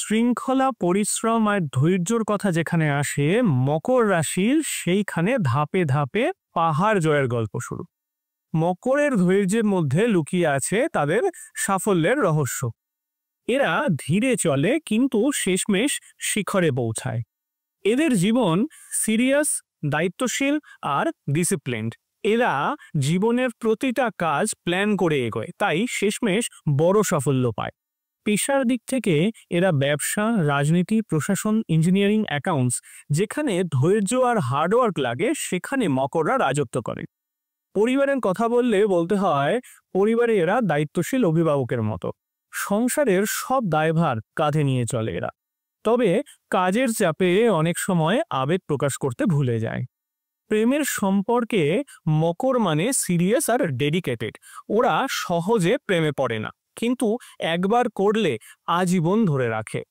শৃঙ্খলা, পরিশ্রম আর ধৈর্যর কথা যেখানে আসে, মকর রাশির সেইখানে ধাপে ধাপে পাহাড় জয়ের গল্প শুরু। মকরের ধৈর্যের মধ্যে লুকিয়ে আছে তাদের সাফল্যের রহস্য। এরা ধীরে চলে কিন্তু শেষমেশ শিখরে পৌঁছায়। এদের জীবন সিরিয়াস, দায়িত্বশীল আর ডিসিপ্লিনড। এরা জীবনের প্রতিটা কাজ প্ল্যান করে এগোয়, তাই শেষমেশ বড় সাফল্য পায়। পেশার দিক থেকে এরা ব্যবসা, রাজনীতি, প্রশাসন, ইঞ্জিনিয়ারিং, অ্যাকাউন্টস, যেখানে ধৈর্য আর হার্ডওয়ার্ক লাগে সেখানে মকররা রাজত্ব করে। পরিবারের কথা বলতে হয়, পরিবারে এরা দায়িত্বশীল অভিভাবকের মতো। সংসারের সব দায়ভার কাঁধে নিয়ে চলে এরা। তবে কাজের চাপে অনেক সময় আবেগ প্রকাশ করতে ভুলে যায়। প্রেমের সম্পর্কে মকর মানে সিরিয়াস আর ডেডিকেটেড। ওরা সহজে প্রেমে পড়ে না, কিন্তু একবার করলে আজীবন ধরে রাখে।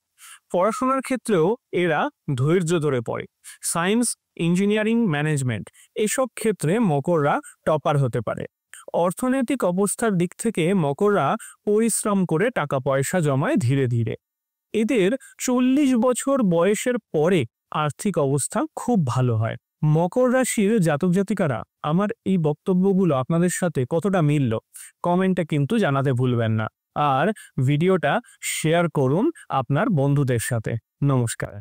পড়াশোনার ক্ষেত্রেও এরা ধৈর্য ধরে পড়ে। সায়েন্স, ইঞ্জিনিয়ারিং, ম্যানেজমেন্ট এসব ক্ষেত্রে মকররা টপার হতে পারে। অর্থনৈতিক অবস্থার দিক থেকে মকররা পরিশ্রম করে টাকা পয়সা জমায় ধীরে ধীরে। এদের 40 বছর বয়সের পরে আর্থিক অবস্থা খুব ভালো হয়। মকর রাশির জাতক জাতিকারা, আমার এই বক্তব্যগুলো আপনাদের সাথে কতটা মিলল কমেন্টে কিন্তু জানাতে ভুলবেন না। আর ভিডিওটা শেয়ার করুন আপনার বন্ধুদের সাথে। নমস্কার।